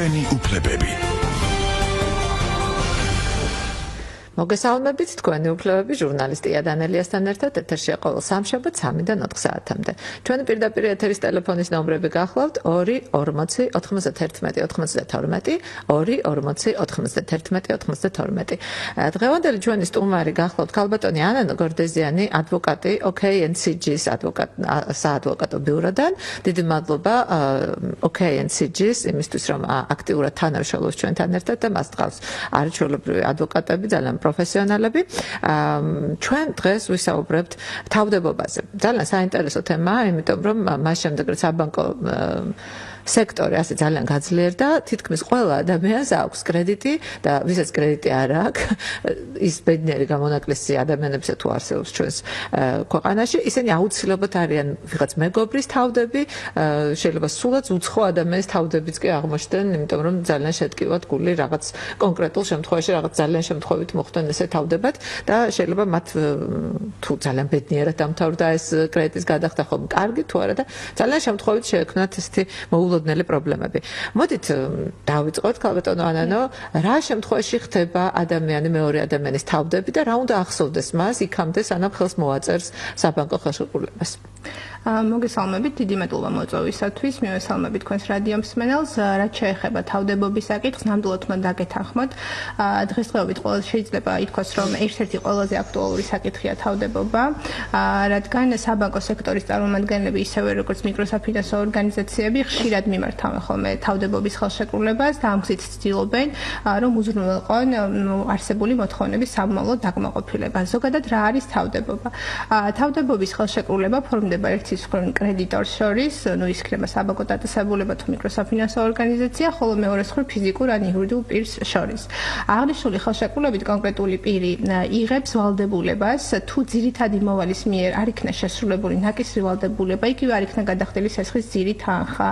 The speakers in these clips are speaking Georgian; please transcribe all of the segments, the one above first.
თქვენი უფლებები. მოგესალმებით, თქვენი უფლებები ჟურნალისტი ადანელიასთან ერთად ეთერშია ყოველ სამშაბათ 3-დან 4 საათამდე. ჩვენი პირდაპირ ეთერის ტელეფონის ნომრები გახლავთ 2 40 91 92, 2 40 91 92. დღევანდელი ჩვენი სტუმარი გახლავთ ქალბატონი ანანო გორდეზიანი, ადვოკატი OK&CG-ის საადვოკატო ბიუროდან. დიდი მადლობა OK&CG-ის იმისთვის, რომ აქტიურად თანამშრომლობს ჩვენთან ერთად და მას გყავს არჩეულებრივი ადვოკატები, ძალიან პროფესიონალები. ჩვენ დღეს ვისაუბრებთ თავდებობაზე. ძალიან საინტერესო თემაა, იმიტომ რომ მას შემდეგ რაც საბანკო სექტორი ასე ძალიან გაძლიერდა, თითქმის ყველა ადამიანს აქვს კრედიტი და ვისაც კრედიტი არ აქვს, ის ბედნიერი გამონაკლისი ადამიანებისა თუ არსებობს ჩვენს ქვეყანაში, ისინი აუცილებლად არიან ვიღაც მეგობრის თავდები, შეიძლება სულაც უცხო ადამიანის თავდებიც კი აღმოჩნდნენ, იმიტომ რომ ძალიან შეტკივათ გული რაღაც კონკრეტულ შემთხვევაში, რაღაც ძალიან შემთხვევით მოხდნენ ესე თავდებად და შეიძლება მათ თუ ძალიან ბედნიერად დამთავრდა ეს კრედიტის გადახდა ხომ კარგი თუ არა და ძალიან შემთხვევით შეექმნათ ესეთი მოულოდნელი პრობლემები. მოდით დავიწყოთ ქალბატონო ანანო, რა შემთხვევაში ხდება ადამიანი მეორე ადამიანის თავდები და რა უნდა ახსოვდეს მას იქამდე სანამ ხელს მოაწერს საბანკო ხელშეკრულებას. მოგესალმებით, დიდი მადლობა მოწვევისათვის. მივესალმებით თქვენს რადიო მსმენელს. რაც შეეხება თავდებობის საკითხს, ნამდვილად უნდა დაგეთანხმოთ. დღესდღეობით ყველა შეიძლება ითქვას, რომ ერთ-ერთი ყველაზე აქტუალური საკითხია თავდებობა, რადგან საბანკო სექტორის წარმომადგენლები, ისევე როგორც მიკროსაფინანსო ორგანიზაციები, ხშირად მიმართავენ ხოლმე თავდებობის ხელშეკრულებას და ამ გზით ცდილობენ, რომ უზრუნველყონ არსებული მოთხოვნების სამომავლო დაკმაყოფილება. ზოგადად რა არის თავდებობა? თავდებობის ხელშეკრულება ფორმდება ერთის მხრიდან კრედიტორს შორის, ის იქნება საბანკო დაწესებულება თუ მიკროსაფინანსო ორგანიზაცია, ხოლო მეორეს მხრიდან ფიზიკურ ან იურიდიულ პირს შორის. აღნიშნული ხელშეკრულებით კონკრეტული პირი იღებს ვალდებულებას, თუ ძირითადი მოვალის მიერ არ იქნა შესრულებული ნაკისრი ვალდებულება, იგივე არ იქნა გადახდილი სესხის ძირი თანხა,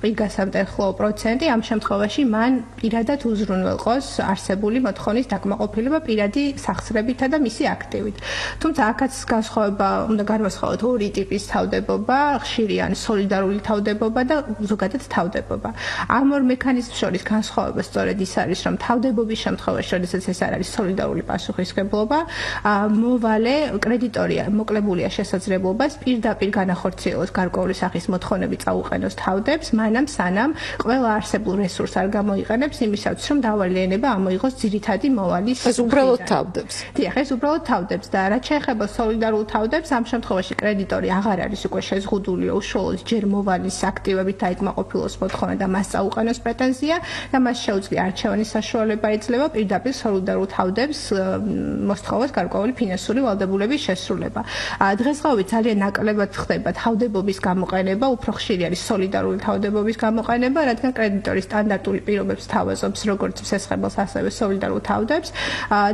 პირგასამტეხლო პროცენტი, ამ შემთხვევაში მან პირადად უზრუნველყოს არსებული მოთხოვნის დაკმაყოფილება პირადი სახსრებითა და მისი აქტივით. თუმცა აქაც განსხვავება უნდა განვასხვაოთ ორი ტიპის თავდებობა, ხშირი ან სოლიდარული თავდებობა და ზოგადად თავდებობა. ამ ორ მექანიზმს შორის განსხვავება სწორედ ის არის, რომ თავდებობის შემთხვევაში, როდესაც ეს არ არის სოლიდარული პასუხისმგებლობა, მოვალე კრედიტორია მოკლებულია შესაძლებლობას პირდაპირ განახორციელოს გარკვეული სახის მოთხოვნები წაუყენოს თავდებს, მანამ სანამ ყველა არსებულ რესურსს არ გამოიყენებს იმისათვის, რომ დავალიანება ამოიღოს ძირითადი მოვალის. ეს უბრალოდ თავდებს. დიახ, ეს უბრალოდ თავდებს და რაც შეეხება სოლიდარულ თავდებს, ამ შემთხვევაში კრედიტორი აღარ არის უკვე შეზღუდული, უშუალოდ ჯერ მოვალის აქტივებით დაიკმაყოფილოს მოთხოვნა და მას წაუყენოს პრეტენზია და მას შეუძლია არჩევანის საშუალება იძლევა პირდაპირ სოლიდარულ თავდებს მოსთხოვოს გარკვეული ფინანსური ვალდებულების შესრულება. დღესდღეობით ძალიან ნაკლებად ხდება თავდებობის გამოყენება, უფრო ხშირი არის სოლიდარული თავდებობის გამოყენება, რადგან კრედიტორი სტანდარტული პირობებს თავაზობს როგორც მსესხებელს, ასევე სოლიდარულ თავდებს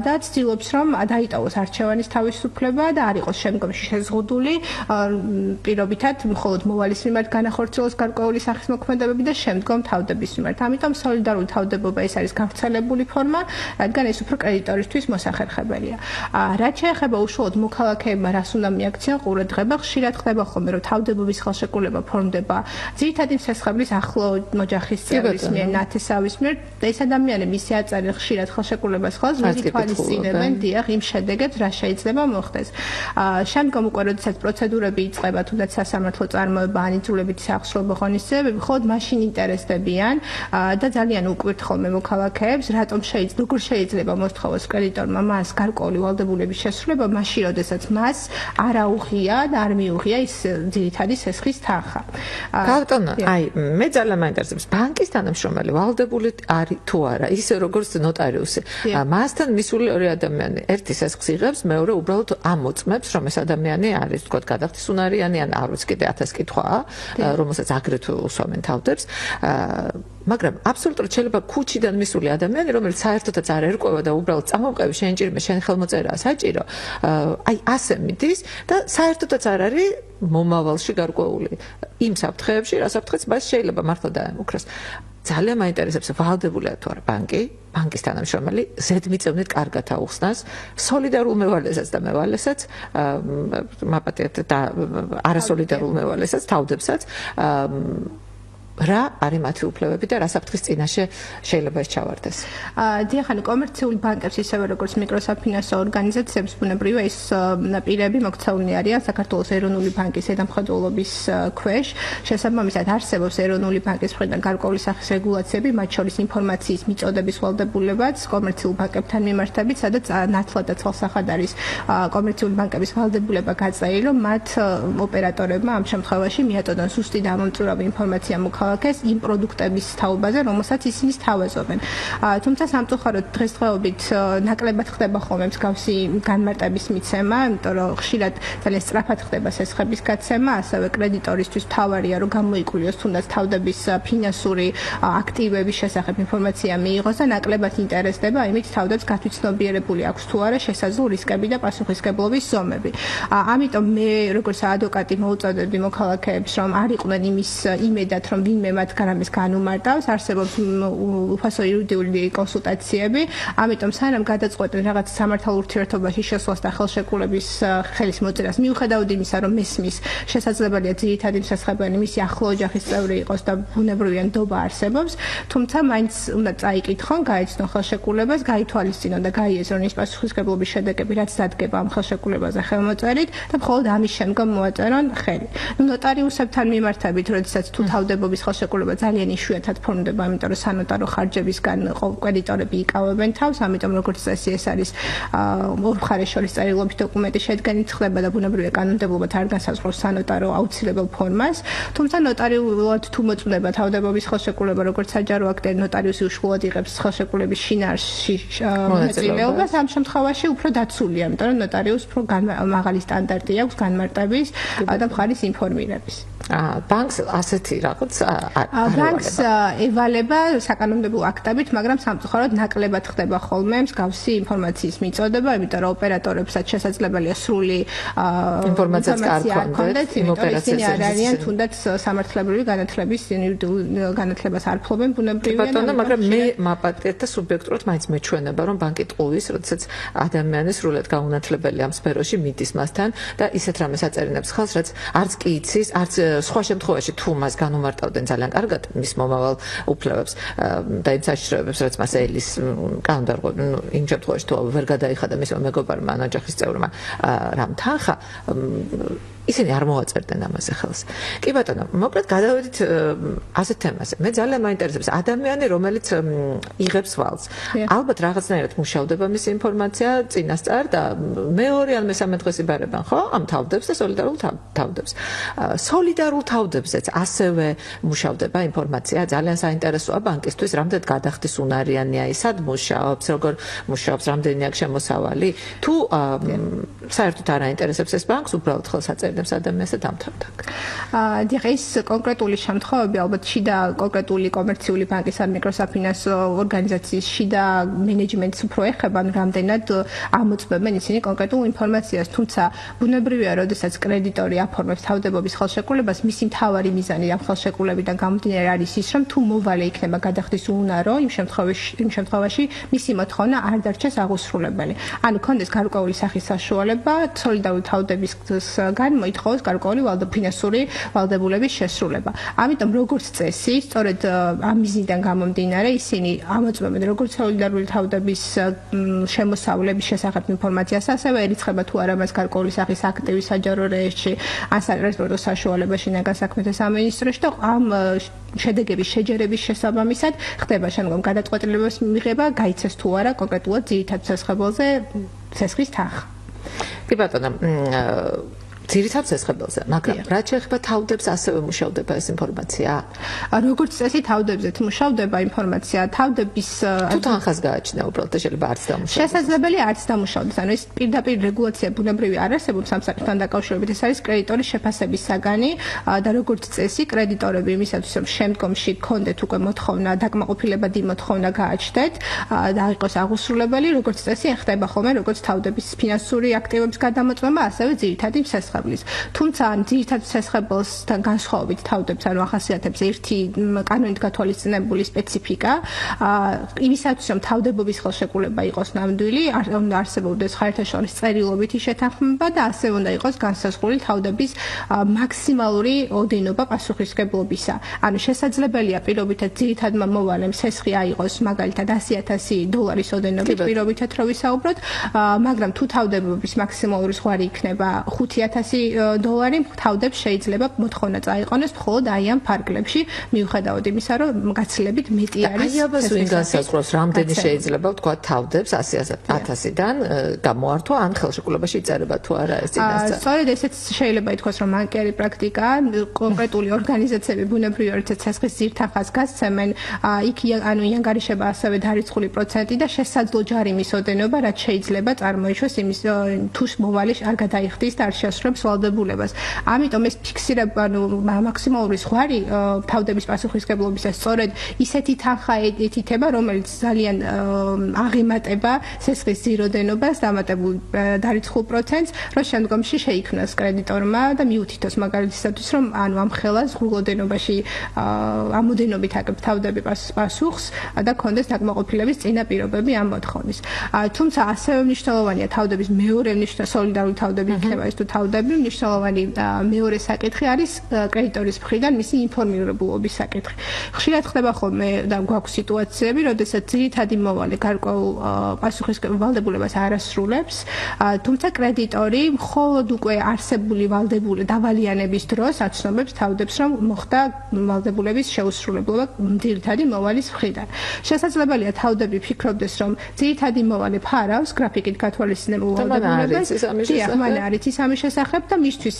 და ცდილობს, რომ დაიტოვოს არჩევანის თავისუფლება და არ იყოს შემდგომში შეზღუდული პირობითად მხოლოდ მოვალის მიმართ განახორციელოს გარკვეული სახის მოქმედებები და შემდგომ თავდების მიმართ. ამიტომ სოლიდარული თავდებობა ეს არის გავრცელებული ფორმა, რადგან ეს უფრო კრედიტორისთვის მოსახერხებელია. რაც შეეხება უშუალოდ მოქალაქეებმა რას უნდა მიაქციონ ყურადღება, ხშირად ხდება ხოლმე, რომ თავდებობის ხელშეკრულება ფორმდება ძირითადი მსესხებლის ახლო მოჯახის წევრის მიერ, ნათესავის მიერ და ეს ადამიანები ისე აწარმოებენ ხშირად ხელშეკრულებას ხელს, ვიზით თვალისწინებენ დიახ იმ შედეგებს, რა შეიძლება მოხდეს. შემდგომ უკვე როდესაც პროცედურები იწყება, თუნდაც სასამართლო წარმოება ან იძულებითი საახსრობო ღონისძიებები, მხოლოდ მაშინ ინტერესდებიან და ძალიან უკვირთ ხოლმე მოქალაქეებს, რატომ როგორ შეიძლება მოსთხოვოს კრედიტორმა მას გარკვეული ვალდებულების შესრულება, მაშინ როდესაც მას არ აუღია და არ მიუღია ის ძირითადი სესხის თანხა. ქალბატონო, მე ძალიან მაინტერესებს ბანკის თანამშრომელი ვალდებული არის თუ არა, ისე როგორც ნოტარიუსი. მასთან მისული ორი ადამიანი, ერთი სესხს იღებს, მეორე უბრალოდ ამოწმებს, რომ ეს ადამიანი არის თქო გადახდისუნარიანი ან არ ვიცი კიდე 1000 კითხვაა, რომელსაც აგრეთვე უსვამენ თავდებს. მაგრამ აბსოლუტურად შეიძლება ქუჩიდან მისული ადამიანი, რომელიც საერთოდაც არ ერკვევა და უბრალოდ წამოვყევი შენ ჭირიმე, შენ ხელმოწერაა საჭირო, აი ასე მიდის და საერთოდაც არ არის მომავალში გარკვეული იმ საფრთხეებში, რა საფრთხეც მას შეიძლება მართლა დაემუქროს. ძალიან მაინტერესებს ვალდებულია თუ არა ბანკის თანამშრომელი ზედმიწევნით კარგად აუხსნას სოლიდარულ მევალესაც და მევალესაც მაპატიეთ და არასოლიდარულ მევალესაც თავდებსაც რა არის მათი უფლებები და რა საფრთხის წინაშე შეიძლება ეს ჩავარდეს. დიახ, ანუ კომერციული ბანკებს ისევე როგორც მიკროსაფინანსო ორგანიზაციებს ბუნებრივია ის პირები მოქცეულნი არიან საქართველოს ეროვნული ბანკის ზედამხედველობის ქვეშ. შესაბამისად არსებობს ეროვნული ბანკის მხრიდან გარკვეული სახის რეგულაციები, მათ შორის ინფორმაციის მიწოდების ვალდებულებაც კომერციულ ბანკებთან მიმართებით, სადაც ნათლად და ცალსახად არის კომერციული ბანკების ვალდებულება გაწერილი, რომ მათ ოპერატორებმა ამ შემთხვევაში მიაწოდონ ზუსტი და ამომწურავი ინფორმაცია მოქალაქეს იმ პროდუქტების თაობაზე, რომელსაც ისინი სთავაზობენ. თუმცა სამწუხაროდ დღესდღეობით ნაკლებად ხდება ხოლმე მსგავსი განმარტების მიცემა, იმიტომ რომ ხშირად ძალიან სწრაფად ხდება სესხების გაცემა, ასევე კრედიტორისთვის მთავარია, რომ გამოიკლიოს თუნდაც თავდების ფინანსური აქტივების შესახებ ინფორმაცია მიიღოს და ნაკლებად ინტერესდება იმით თავდებს გათვითცნობიერებული აქვს თუ არა შესაძლო რისკები და პასუხისმგებლობის ზომები. ამიტომ მე როგორც ადვოკატი მოუწოდებდი მოქალაქეებს, რომ არ იყვნენ იმის იმედად, რომ ვინმე მათ გარამეს განუმარტავს, არსებობს უფასო იურიდიული კონსულტაციები, ამიტომ სანამ გადაწყვეტენ რაღაც სამართალ ურთიერთობაში შესვლას და ხელშეკრულების ხელის მოწერას, მიუხედავად იმისა, რომ მესმის შესაძლებელია ძირითადი მსახიობანი მისი ახლო ოჯახის წევრი იყოს და ბუნებრივია ნდობა არსებობს, თუმცა მაინც უნდა წაიკითხონ, გაეცნონ ხელშეკრულებას, გაითვალისწინონ და გაიაზრონ ის პასუხისმგებლობის შედეგები, რაც დადგება ამ ხელშეკრულებაზე ხელმოწერით და მხოლოდ ამის შემდგომ მოაწერონ ხელი. ნოტარიუსებთან მიმართებით, როდესაც თუ თავდებობის ხელშეკრულება ძალიან იშვიათად ფორმდება, იმიტომ რომ სანოტარო ხარჯებისგან კრედიტორები იკავებენ თავს, ამიტომ როგორც წესი ეს არის ორ მხარეს შორის წერილობით დოკუმენტი შედგენით ხდება და ბუნებრივია კანონმდებლობად არ განსაზღვრავს სანოტარო აუცილებელ ფორმას, თუმცა ნოტარიულად თუ მოწმდება თავდებობის ხელშეკრულება როგორც საჯარო აქტი, ნოტარიუსი უშუალოდ იღებს ხელშეკრულების შინაარსში მონაწილეობას, ამ შემთხვევაში უფრო დაცულია, იმიტომ რომ ნოტარიუსს უფრო მაღალი სტანდარტი აქვს განმარტების და მხარის ინფორმირების. ბანკს ასეთი რაღაც ბანკს ევალება საკანონმდებლო აქტებით, მაგრამ სამწუხაროდ ნაკლებად ხდება ხოლმე მსგავსი ინფორმაციის მიწოდება, იმიტომ რომ ოპერატორებსაც შესაძლებელია სრული ინფორმაცია ჰქონდეთ, იმიტომ რომ ისინი არ არიან თუნდაც სამართლებრივი განათლების განათლებას არ ფლობენ ბუნებრივია. ბატონო, მაგრამ მე მაპატიეთ და სუბიექტურად მაინც მეჩვენება, რომ ბანკი ტყუვის, როდესაც ადამიანი სრულად გაუნათლებელი ამ სფეროში მიდის მასთან და ისეთ რამეს აწერინებს ხელს, რაც არც კი იცის, არც სხვა შემთხვევაში თუ მას განუმარტავდნენ ძალიან კარგად მის მომავალ უფლებებს და იმ საშიშროებებს, რაც მას ელის კანონდარღვევ, იმ შემთხვევაში თუ ვერ გადაიხადა მისმა მეგობარმა ან ოჯახის წევრმა რამ თანხა, ისინი არ მოაწერდნენ ამაზე ხელს. კი ბატონო, მოკლედ გადავედით ასეთ თემაზე. მე ძალიან მაინტერესებს ადამიანი, რომელიც იღებს ვალს. ალბათ რაღაცნაირად მუშავდება მისი ინფორმაცია წინასწარ და მეორე ან მესამე დღეს იბარებან, ხო? ამ თავდებს და სოლიდარულ თავდებს. სოლიდარულ თავდებზეც ასევე მუშავდება ინფორმაცია. ძალიან საინტერესოა ბანკისთვის, რამდენად გადახდის უნარიანია ის, სად მუშაობს, როგორ მუშაობს, რამდენი აქვს შემოსავალი. თუ საერთოდ არ აინტერესებს ეს ბანკს, უბრალოდ ხელს აწერს ადამიანს და დამთავრდა. დიახ, ეს კონკრეტული შემთხვევები ალბათ შიდა კონკრეტული კომერციული ბანკის ან მიკროსაფინანსო ორგანიზაციის შიდა მენეჯმენტს უფრო ეხება, რამდენად ამოწმებენ ისინი კონკრეტულ ინფორმაციას, თუმცა ბუნებრივია, როდესაც კრედიტორი აფორმებს თავდებობის ხელშეკრულებას, მისი მთავარი მიზანი ამ ხელშეკრულებიდან გამომდინარე არის ის, რომ თუ მოვალე იქნება გადახდის უნარო, იმ შემთხვევაში მისი მოთხოვნა არ დარჩეს აღუსრულებელი. ანუ კონდეს გარკვეული სახის საშუალება სოლიდარული თავდებისგან მოითხოვოს გარკვეული ფინანსური ვალდებულების შესრულება. ამიტომ როგორც წესი, სწორედ ამ მიზნიდან გამომდინარე, ისინი ამოწმებენ როგორც სოლიდარული თავდების შემოსავლების შესახებ ინფორმაციას, ასევე ერიცხება თუ არა მას გარკვეული სახის აქტივის საჯარო რეესტრში, ან საერთოდ საშუალებაში ნაგან საქმეთა სამინისტროში და ამ შედეგების შეჯერების შესაბამისად ხდება შემდგომ გადაწყვეტილების მიღება, გაიცეს თუ არა კონკრეტულად ძირითად სასხებელზე სესხის თანხა. კი ბატონო, ძირითად სესხებელზე, მაგრამ რაც შეეხება თავდებს, ასევე მუშავდება ეს ინფორმაცია? როგორც წესი თავდებზეც მუშავდება ინფორმაცია, თავდების თუ თანხას გააჩნია უბრალოდ და შეიძლება არც დამუშავდეს. შესაძლებელია არც დამუშავდეს, ანუ ეს პირდაპირ რეგულაცია ბუნებრივი არ არსებობს ამ საკითხთან დაკავშირებით, ეს არის კრედიტორის შეფასების საგანი და როგორც წესი კრედიტორები იმისათვის, რომ შემდგომში გქონდეთ უკვე მოთხოვნა, დაკმაყოფილებადი მოთხოვნა გააჩნდეთ და იყოს აღუსრულებელი, როგორც წესი ხდება ხოლმე როგორც თავდების ფინანსური აქტივების გადამოწმება, ასევე ძირითადი შესახებ განსწავლის. თუმცა ძირითად შესაძლებელთან განსხვავებით თავდებს ანუ ახასიათებს ერთი კანონით გათვალისწინებული სპეციფიკა იმისათვის რომ თავდებობის ხელშეკრულება იყოს ნამდვილი უნდა არსებობდეს ხაერთაშორის წერილობითი შეთანხმება და ასევე უნდა იყოს განსაზღვრული თავდების მაქსიმალური ოდენობა პასუხისმგებლობისა. ანუ შესაძლებელია პირობითად ძირითადმა მოვალემ სესხი აიღოს მაგალითად $100,000 ოდენობით პირობითად რო ვისაუბროთ, მაგრამ თუ თავდებობის მაქსიმალური ზღვარი იქნება $5,000, თავდებს შეიძლება მოთხოვნა წაიყონოს მხოლოდ აი ამ ფარგლებში, მიუხედავად იმისა, რომ გაცილებით მეტი არის. აი აბას ვინ განსაზღვრავს, რამდენი შეიძლება ვთქვა თავდებს 100,000-დან გამოართვა ან ხელშეკრულებაში იწერება თუ არა ეს წინასწარ. სწორედ ესეც შეიძლება ითქვას, რომ მანკერი პრაქტიკაა, კონკრეტული ორგანიზაციები ბუნებრივი სესხის ძირთანხმას გასცემენ, იქ ანუ იანგარიშება ასევე დარიცხული პროცენტი და შესაძლო ჯარიმის ოდენობა, რაც შეიძლება წარმოიშვეს იმის თუ მოვალი არ გადაიხდის და არ შეასრულებს ვალდებულებას. ამიტომ ეს ფიქსირება, ანუ მაქსიმალური ზღვარი თავდების პასუხისმგებლობისა სწორედ ისეთი თანხა ეთითება, რომელიც ძალიან აღემატება სესხის ძიროდენობას, დამატებულ დარიცხულ პროცენტს, რომ შემდგომში შეიქმნას კრედიტორმა და მიუთითოს მაგალითისათვის, რომ ანუ ამ ხელას ზღულოდენობაში ამოდენობით აკეთებს თავდები პასუხს და კონდეს დაკმაყოფილების წინა პირობები ამ მოთხოვნის. თუმცა ასევე მნიშვნელოვანია თავდების მეორე სოლიდარული თავდები იქნება ეს თუ თავდები მნიშვნელოვანი მეორე საკითხი არის კრედიტორის მხრიდან მისი ინფორმირებულობის საკითხი. ხშირად ხდება ხოლმე და გვაქვს სიტუაციები, როდესაც ძირითადი მოვალე გარკვეულ პასუხისმგებლობას არ ასრულებს, თუმცა კრედიტორი მხოლოდ უკვე არსებული დავალიანების დროს აცნობებს თავდებს, რომ მოხდა ვალდებულების შეუსრულებლობა ძირითადი მოვალის მხრიდან. შესაძლებელია თავდები ფიქრობდეს, რომ ძირითადი მოვალე ფარავს გრაფიკით გათვალისწინებულ ვალდებულებას. მან არ იცის ამის შესახებ და მისთვის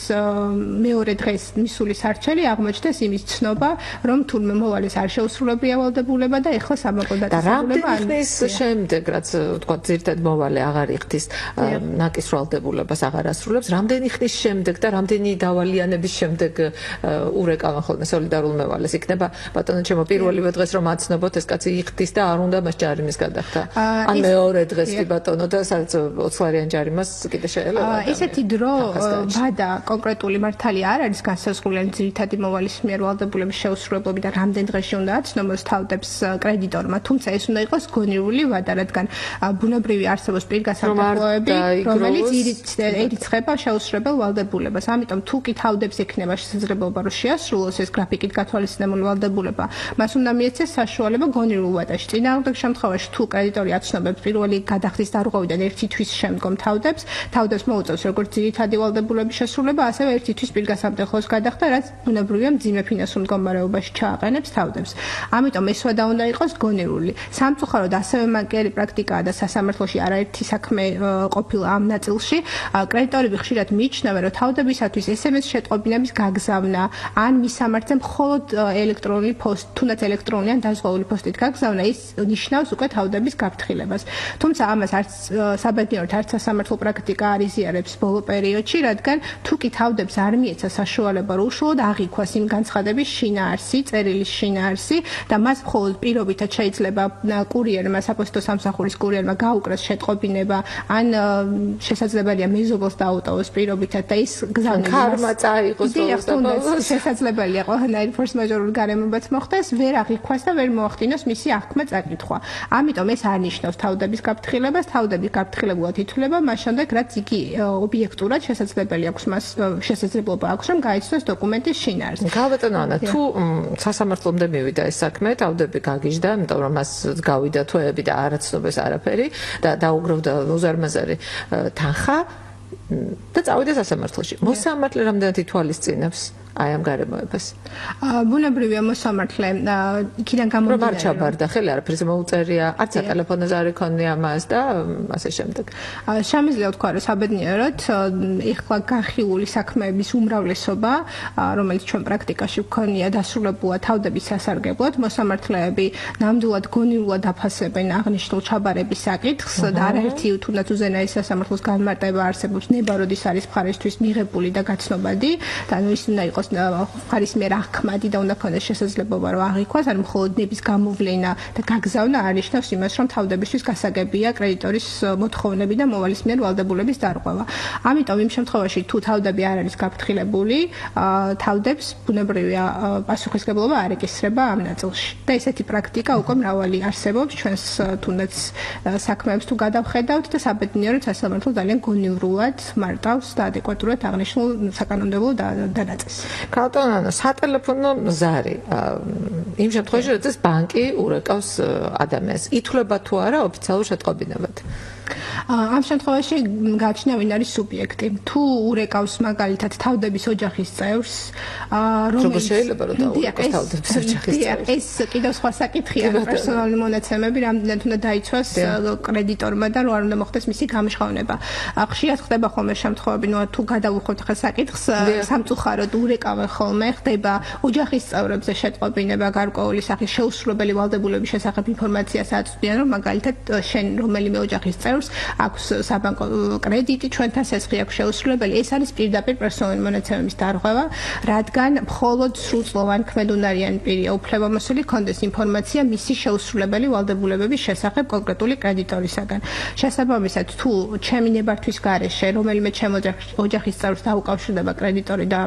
მეორე დღეს მისული სარჩელი აღმოჩნდეს იმის ცნობა, რომ თურმე მოვალეს არ შეუსრულებია ვალდებულება და ეხლა სამოყო დაწესებულება არ არის. შემდეგ რაც თქვა ძირითად მოვალე აღარ იხდის ნაკის ვალდებულებას აღარ ასრულებს, რამდენი ხნის შემდეგ და რამდენი დავალიანების შემდეგ ურეკავენ ხოლმე სოლიდარულ მოვალეს. იქნება ბატონო ჩემო პირველივე დღეს რომ აცნობოთ ეს კაცი იხდის და არ უნდა მას ჯარიმის გადახდა. ან მეორე დღეს კი ბატონო და სადაც 20-ლარიან ჯარიმას კიდე შეიძლება. ესეთი დრო ბადა კონკრეტული მართალი არ არის განსაზღვრული ძირითადი მოვალის მიერ ვალდებულების შეუსრულებლობით და რამდენ დღეში უნდა აცნობს თავდებს კრედიტორმა, თუმცა ეს უნდა იყოს გონივრული ვადა, რადგან ბუნებრივი არსებობს პირგასამართლოები, რომელიც ერიცხება შეუსრულებელ ვალდებულებას. ამიტომ თუ კი თავდებს ექნება შესაძლებლობა რომ შეასრულოს ეს გრაფიკით გათვალისწინებული ვალდებულება, მას უნდა მიეცეს საშუალება გონივრულ ვადაში. წინააღმდეგ შემთხვევაში თუ კრედიტორი აცნობებს პირველი გადახდის დარღვევიდან 1 თვის შემდგომ თავდებს მოუწევს როგორც ძირითადი ვალდებულების შესრულება, ასევე 1 თვის პირგასამტეხოს გადახდა, რაც ბუნებრივია მძიმე ფინანსურ მდგომარეობაში ჩააყენებს თავდებს. ამიტომ ეს ვადა უნდა იყოს გონივრული. სამწუხაროდ ასევე მანკერი პრაქტიკაა და სასამართლოში არაერთი საქმე ყოფილა ამ ნაწილში. კრედიტორები ხშირად მიიჩნევენ, რომ თავდებისათვის SMS შეტყობინების გაგზავნა ან მისამართზე მხოლოდ ელექტრონული პოსტ, თუნდაც ელექტრონული ან დაზღვეული პოსტით გაგზავნა ის ნიშნავს უკვე თავდების გაფრთხილებას. თუმცა ამას არც საბედნიეროდ არც სასამართლო პრაქტიკა არ იზიარებს ბოლო პერიოდში, რადგან თუ კი თავდებს არ მიეცა საშუალება რომ უშუალოდ აღიქვას იმ განცხადების შინაარსი, წერილის შინაარსი და მას მხოლოდ პირობითად შეიძლება კურიერმა, საფოსტო სამსახურის კურიერმა გაუკრას შეტყობინება ან შესაძლებელია მეზობელს დაუტოვოს პირობითად და ის გზავნილი ქარმა წაიღოს ბოლოს შესაძლებელია ყველანაირი ფორსმაჟორული გარემოებაც მოხდეს, ვერ აღიქვას და ვერ მოახდინოს მისი აღქმა წაკითხვა. ამიტომ ეს არ ნიშნავს თავდების გაფრთხილებას, თავდების გაფრთხილებულად ითვლება მას შემდეგ, რაც იგი ობიექტურად შესაძლებელი აქვს მას შესაძლებლობა აქვს რომ გაიცნოს დოკუმენტის შინაარსი. გავეტანო ანა, თუ სასამართლომდე მივიდა ეს საქმე, თავდები გაგიჟდა, იმიტომ რომ მას გავიდა თვეები და არ აცნობეს არაფერი და დაუგროვდა უზარმაზარი თანხა და წავიდა სასამართლოში. მოსამართლე რამდენად ითვალისწინებს აი ამ გარემოებას? ბუნებრივია მოსამართლე იქიდან გამომდინარე რომ არ ჩაბარდა ხელი არაფერს მოუწერია, არც სატელეფონოზე არ იქონია მას და ასე შემდეგ. შემიძლია ვთქვა, რომ საბედნიეროდ ეხლა განხილული საქმეების უმრავლესობა, რომელიც ჩვენ პრაქტიკაში გვქონია დასრულებულა თავდების სასარგებლოდ, მოსამართლეები ნამდვილად გონივრულად აფასებენ აღნიშნულ ჩაბარების საკითხს და არაერთი თუნდაც უზენაესი სასამართლოს განმარტება არსებობს ნება როდის არის მხარისთვის მიღებული და გაცნობადი და ის უნდა იყოს მხარის მიერ აღქმადი და უნდა ქონდეს შესაძლებლობა რომ აღიქვას, ანუ მხოლოდ ნების გამოვლენა და გაგზავნა არ ნიშნავს იმას, რომ თავდებისთვის გასაგებია კრედიტორის მოთხოვნები და მოვალის მიერ ვალდებულების დარღვევა. ამიტომ იმ შემთხვევაში თუ თავდები არ არის გაფრთხილებული, თავდებს ბუნებრივია პასუხისმგებლობა არ ეკისრება ამ ნაწილში. და ესეთი პრაქტიკა უკვე მრავალი არსებობს ჩვენს თუნდაც საქმეებს თუ გადავხედავთ და საბედნიეროდ სასამართლო ძალიან გონივრულად მარტავს და ადეკვატურად აღნიშნულ საკანონმდებლო დანაწესს. ქალბატონო, სატელეფონო ზარი იმ შემთხვევაში, როდესაც ბანკი ურეკავს ადამიანს, ითვლება თუ არა ოფიციალურ შეტყობინებად? ამ შემთხვევაში გაჩნია ვინ არის სუბიექტი. თუ ურეკავს მაგალითად თავდების ოჯახის წევრს, რომელიც შეიძლება რომ დაურეკოს თავდების ოჯახის წევრს. ეს კიდევ სხვა საკითხია, პერსონალური მონაცემები, რამდენად უნდა დაიცვას კრედიტორმა და რო არ უნდა მოხდეს მისი გამჟღავნება. ხშირად ხდება ხოლმე შემთხვევები, თუ გადავუხოთ ხა საკითხს, სამწუხაროდ ურეკავენ ხოლმე, ხდება ოჯახის წევრებზე შეტყობინება გარკვეული სახის შეუსრულებელი ვალდებულების შესახებ ინფორმაციას აწვდიან, რომ მაგალითად შენ რომელიმე ოჯახის წევრს აქვს საბანკო კრედიტი, ჩვენთან სესხი აქვს შეუსრულებელი. ეს არის პირდაპირ პერსონალური მონაცემების დარღვევა, რადგან მხოლოდ სრულწლოვანი ქმედუნარიანი პირია უფლებამოსილი ქონდეს ინფორმაცია მისი შეუსრულებელი ვალდებულებების შესახებ კონკრეტული კრედიტორისაგან. შესაბამისად, თუ ჩემი ნებართვის გარეშე რომელიმე ჩემ ოჯახის წევრს დაუკავშირდება კრედიტორი და